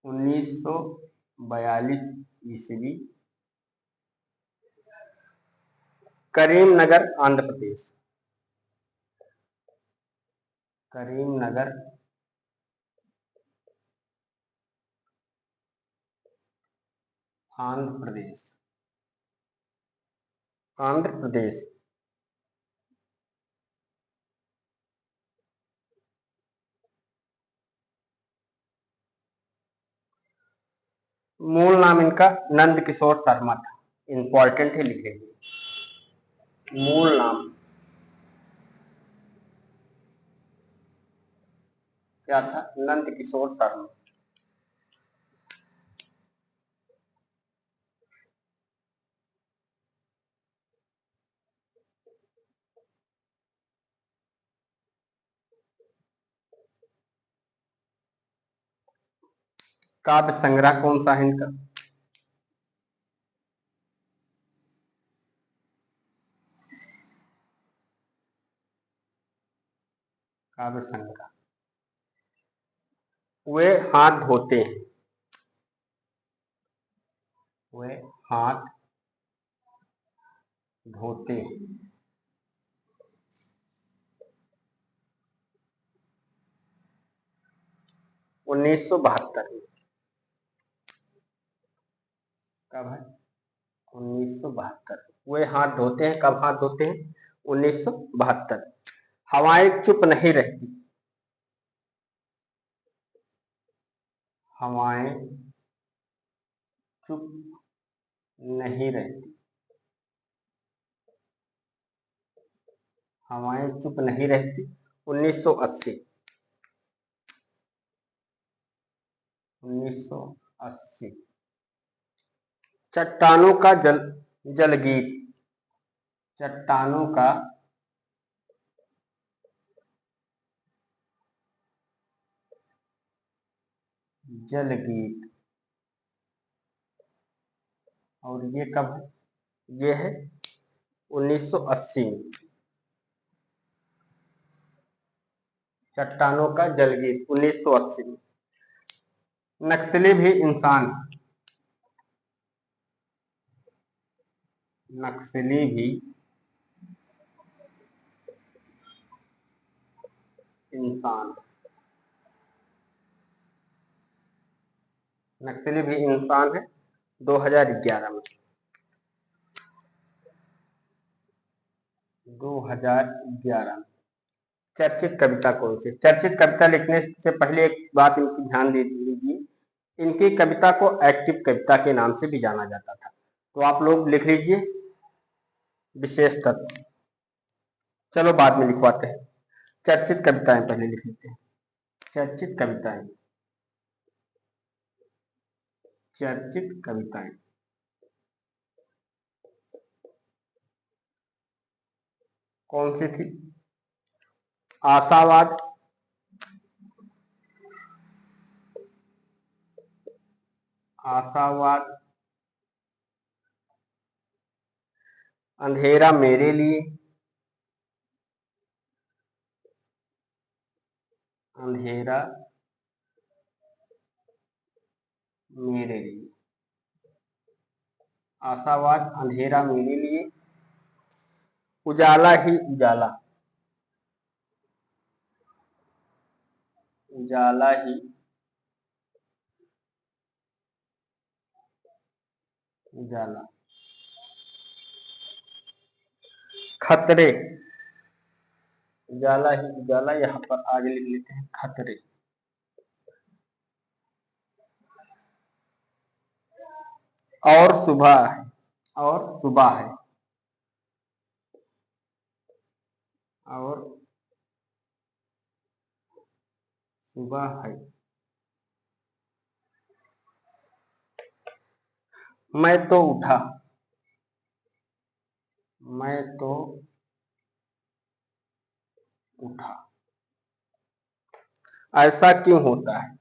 1942 ईस्वी, करीमनगर आंध्र प्रदेश। करीमनगर आंध्र प्रदेश। आंध्र प्रदेश। मूल नाम इनका नंद किशोर शर्मा था। इंपॉर्टेंट है, लिखेंगे। मूल नाम क्या था? नंद किशोर शर्मा। काव्य संग्रह कौन सा है इनका? काव्य संग्रह। वे हाथ धोते हैं। वे हाथ धोते हैं। 1972 में। कब है? 1972। वे हाथ धोते हैं, कब हाथ धोते हैं? 1972। हवाएं चुप नहीं रहती। हवाएं चुप नहीं रहती। हवाएं चुप नहीं रहती 1980। 1980। चट्टानों का जलगीत। चट्टानों का जलगीत। और ये कब है? ये है 1980 में। चट्टानों का जलगीत 1980 में। नक्सली भी इंसान। नक्सली भी इंसान। नक्सली भी इंसान है 2011 में। 2011 में। चर्चित कविता कौन सी? चर्चित कविता लिखने से पहले एक बात इनकी ध्यान दे लीजिए, इनकी कविता को एक्टिव कविता के नाम से भी जाना जाता था। तो आप लोग लिख लीजिए विशेष तत्व। चलो बाद में लिखवाते हैं। चर्चित कविताएं पहले लिख लेते हैं। चर्चित कविताएं। चर्चित कविताएं। कौन सी थी? आशावाद, आशावाद, अंधेरा मेरे लिए, अंधेरा मेरे लिए, आशावाद, अंधेरा मेरे लिए, उजाला ही उजाला, उजाला ही उजाला, खतरे, उजाला ही उजाला, यहाँ पर आगे लिख लेते हैं खतरे, और सुबह है, और सुबह है, और सुबह है, मैं तो उठा, मैं तो उठा, ऐसा क्यों होता है,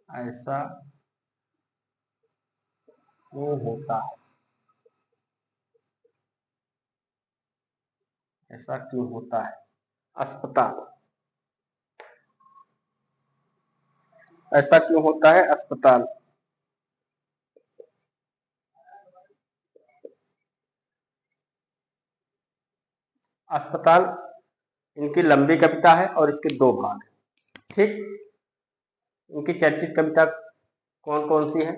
ऐसा क्यों होता है, ऐसा क्यों होता है, अस्पताल, ऐसा क्यों होता है, अस्पताल, अस्पताल इनकी लंबी कविता है और इसके दो भाग हैं। ठीक, इनकी चर्चित कविता कौन कौन सी है?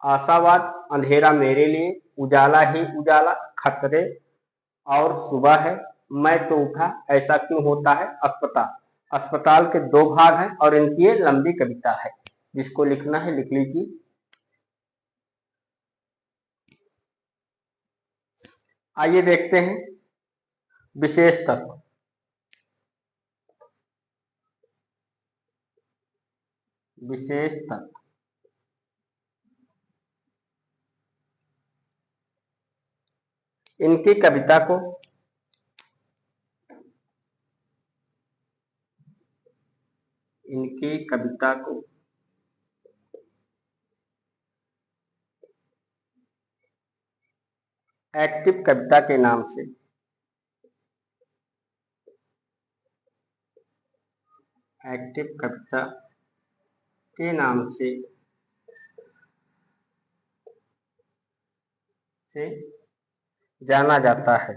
आशावाद, अंधेरा मेरे लिए, उजाला ही उजाला, खतरे, और सुबह है, मैं तो उठा, ऐसा क्यों होता है, अस्पताल। अस्पताल के दो भाग हैं और इनकी ये लंबी कविता है। जिसको लिखना है लिख लीजिए। आइए देखते हैं विशेष तत्व। विशेष तत्व, इनकी कविता को एक्टिव कविता के नाम से, एक्टिव कविता के नाम से जाना जाता है।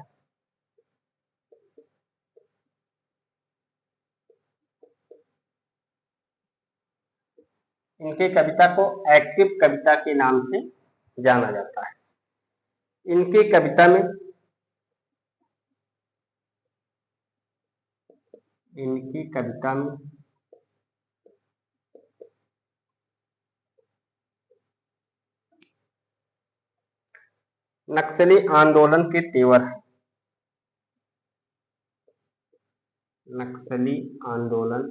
इनकी कविता को एक्टिव कविता के नाम से जाना जाता है। इनकी कविता में नक्सली आंदोलन के तेवर है। नक्सली आंदोलन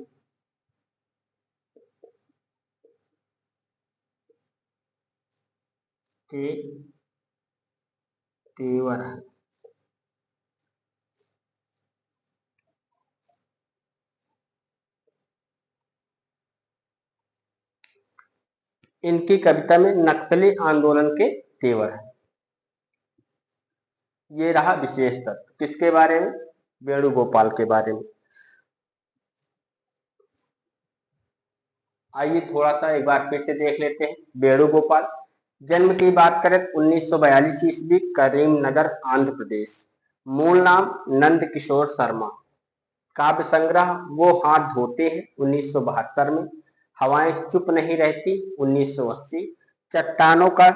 के तेवर है। इनकी कविता में नक्सली आंदोलन के तेवर है। ये रहा विशेष तत्व। किसके बारे में? वेणुगोपाल के बारे में। आइए थोड़ा सा एक बार फिर से देख लेते हैं। वेणुगोपाल जन्म की बात करें 1942 ईस्वी, करीमनगर आंध्र प्रदेश। मूल नाम नंद किशोर शर्मा। काव्य संग्रह वो हाथ धोते हैं 1972 में, हवाएं चुप नहीं रहती 1980, चट्टानों का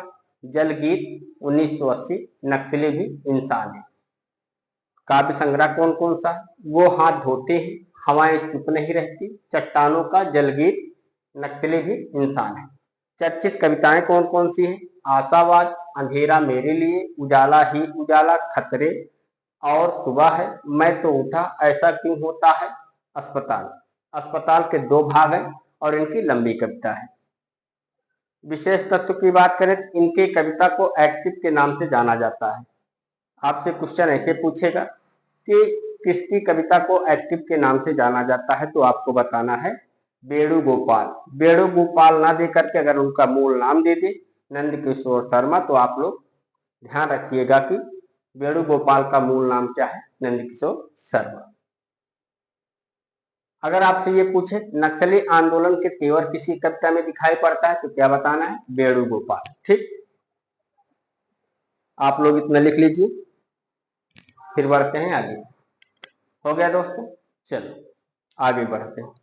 जल गीत 1980, नक्सली भी इंसान है। काव्य संग्रह कौन कौन सा? वो हाथ धोते हैं, हवाएं चुप नहीं रहती, चट्टानों का जल गीत, नक्सली भी इंसान है। चर्चित कविताएं कौन कौन सी हैं? आशावाद, अंधेरा मेरे लिए, उजाला ही उजाला, खतरे, और सुबह है, मैं तो उठा, ऐसा क्यों होता है, अस्पताल। अस्पताल के दो भाग हैं और इनकी लंबी कविता है। विशेष तत्व की बात करें, इनकी कविता को एक्टिव के नाम से जाना जाता है। आपसे क्वेश्चन ऐसे पूछेगा कि किसकी कविता को एक्टिव के नाम से जाना जाता है, तो आपको बताना है वेणुगोपाल। वेणुगोपाल ना दे करके अगर उनका मूल नाम दे दे नंद किशोर शर्मा, तो आप लोग ध्यान रखिएगा कि वेणुगोपाल का मूल नाम क्या है, नंद किशोर शर्मा। अगर आपसे ये पूछे नक्सली आंदोलन के तेवर किसी कविता में दिखाई पड़ता है, तो क्या बताना है, वेणुगोपाल। ठीक, आप लोग इतना लिख लीजिए, फिर बढ़ते हैं आगे। हो गया दोस्तों, चलो आगे बढ़ते हैं।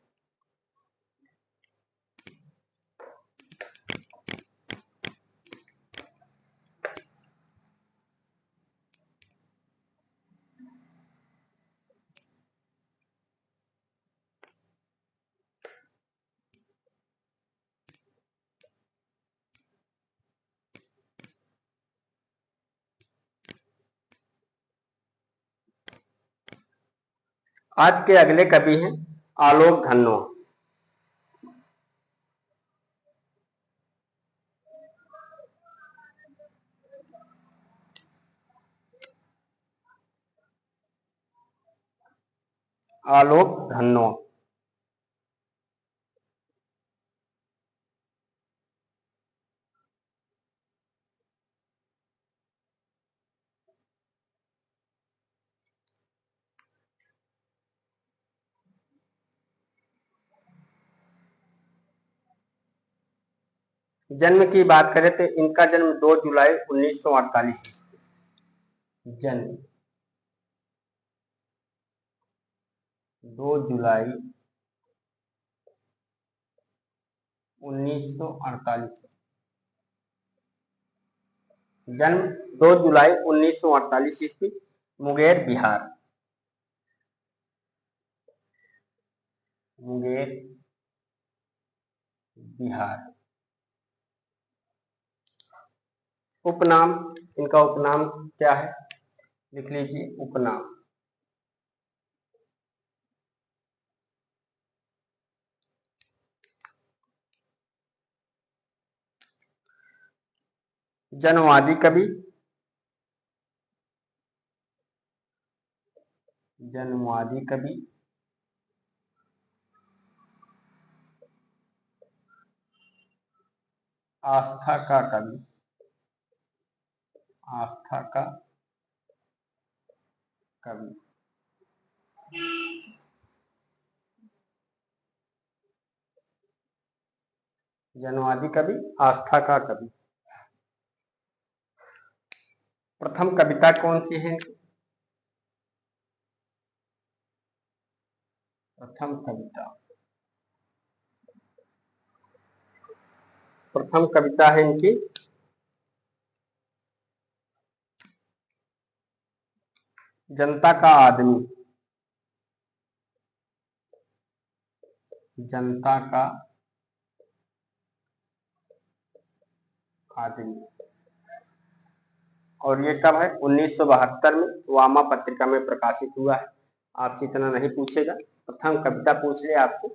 आज के अगले कवि हैं आलोक धन्नो। आलोक धन्नो जन्म की बात करें तो इनका जन्म 2 जुलाई 1948 जन्म 2 जुलाई 1948, जन्म 2 जुलाई 1948 ईस्वी, मुंगेर बिहार। मुंगेर बिहार। उपनाम, इनका उपनाम क्या है, लिख लीजिए उपनाम। जनवादी कवि, जनवादी कवि, आस्था का कवि, आस्था का कवि। जनवादी कवि, आस्था का कवि। प्रथम कविता कौन सी है, प्रथम कविता, प्रथम कविता है इनकी जनता का आदमी। जनता का आदमी। और ये कब है, 1972 में वामा पत्रिका में प्रकाशित हुआ है। आपसे इतना नहीं पूछेगा, प्रथम कविता पूछ ले आपसे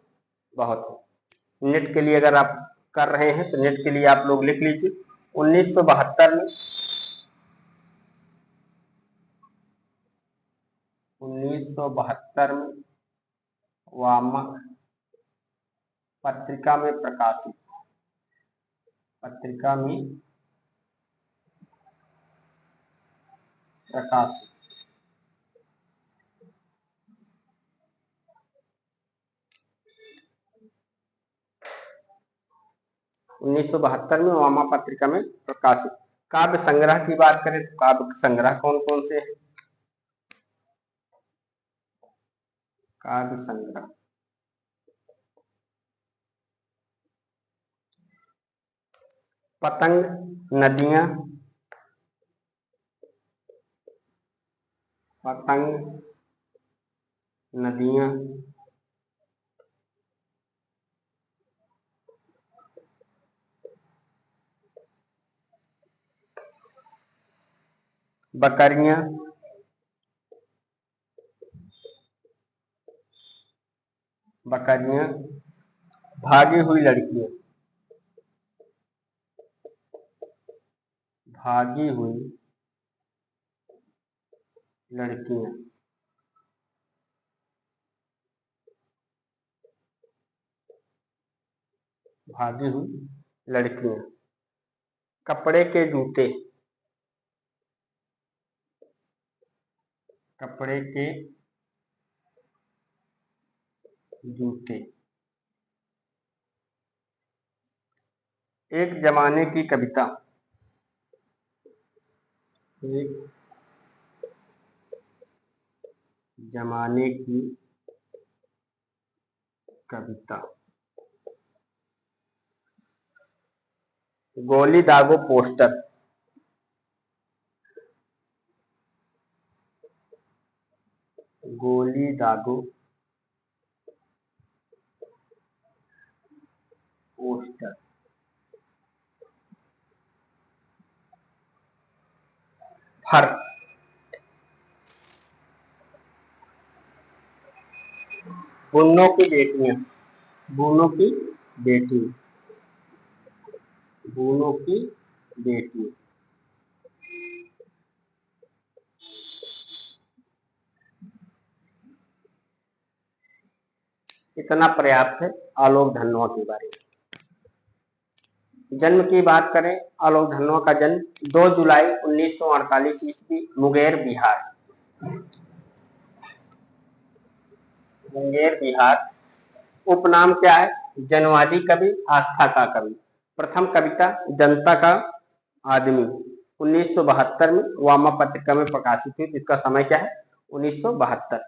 बहुत है। नेट के लिए अगर आप कर रहे हैं तो नेट के लिए आप लोग लिख लीजिए 1972 में, 1972 में वामा पत्रिका में प्रकाशित, पत्रिका में प्रकाशित। 1972 में वामा पत्रिका में प्रकाशित। काव्य संग्रह की बात करें तो काव्य संग्रह कौन कौन से हैं, काव्य संग्रह पतंग, नदियां, पतंग, नदियां, बकरियां, बकरियां, भागी हुई लड़कियां, भागी हुई लड़कियां, भागी हुई लड़कियां, कपड़े के जूते, कपड़े के जूते, एक जमाने की कविता, एक जमाने की कविता, गोली दागो पोस्टर, गोली दागो पोस्टर, फर, बुन्नों की बेटियां, बूनों की बेटी, बूनों की बेटी, इतना पर्याप्त है आलोक धनवा के बारे में। जन्म की बात करें, आलोक धनवा का जन्म 2 जुलाई 1948 ईस्वी मुंगेर बिहार, मुंगेर बिहार। उपनाम क्या है? जनवादी कवि, आस्था का कवि। प्रथम कविता जनता का आदमी 1972 में वामा पत्रिका में प्रकाशित हुई। इसका समय क्या है? 1972।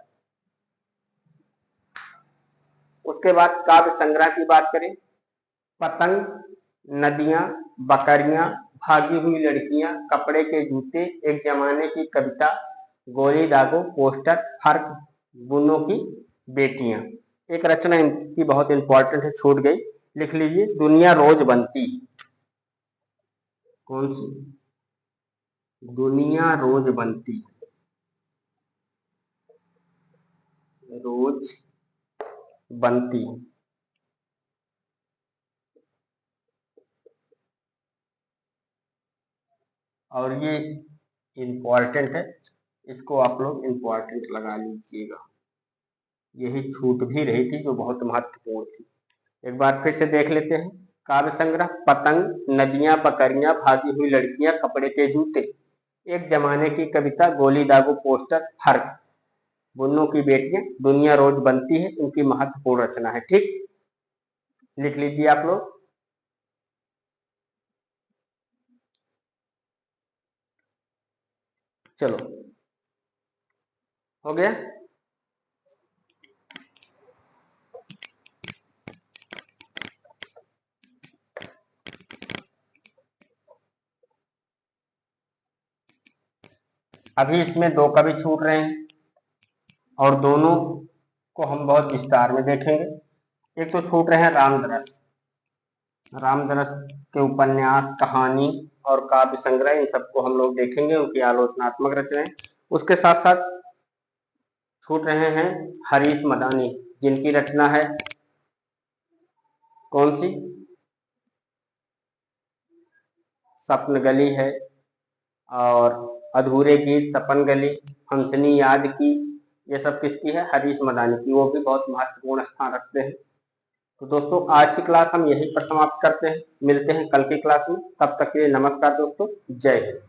उसके बाद काव्य संग्रह की बात करें, पतंग, नदियां, बकरियां, भागी हुई लड़कियां, कपड़े के जूते, एक जमाने की कविता, गोली दागो पोस्टर, फर्क, बुनों की बेटियां। एक रचना इनकी बहुत इंपॉर्टेंट है, छूट गई, लिख लीजिए, दुनिया रोज बनती। कौन सी? दुनिया रोज बनती, रोज बनती। और ये इंपॉर्टेंट है, इसको आप लोग इंपॉर्टेंट लगा लीजिएगा। यही छूट भी रही थी जो बहुत महत्वपूर्ण थी। एक बार फिर से देख लेते हैं। काव्य संग्रह, पतंग, नदियां, बकरियां, भागी हुई लड़कियां, कपड़े के जूते, एक जमाने की कविता, गोली दागो पोस्टर, फर्क, बुन्नों की बेटियां, दुनिया रोज बनती है, उनकी महत्वपूर्ण रचना है। ठीक, लिख लीजिए आप लोग। चलो, हो गया। अभी इसमें 2 कवि छूट रहे हैं और दोनों को हम बहुत विस्तार में देखेंगे। एक तो छूट रहे हैं रामदरस। रामदरस के उपन्यास, कहानी और काव्य संग्रह, इन सबको हम लोग देखेंगे, उनकी आलोचनात्मक रचनाएं। उसके साथ साथ छूट रहे हैं हरीश मदानी, जिनकी रचना है कौन सी? सपन गली है, और अधूरे गीत, सपन गली, हंसनी याद की, ये सब किसकी है? हरीश मदानी की। वो भी बहुत महत्वपूर्ण स्थान रखते हैं। तो दोस्तों, आज की क्लास हम यहीं पर समाप्त करते हैं। मिलते हैं कल की क्लास में। तब तक के लिए नमस्कार दोस्तों, जय हिंद।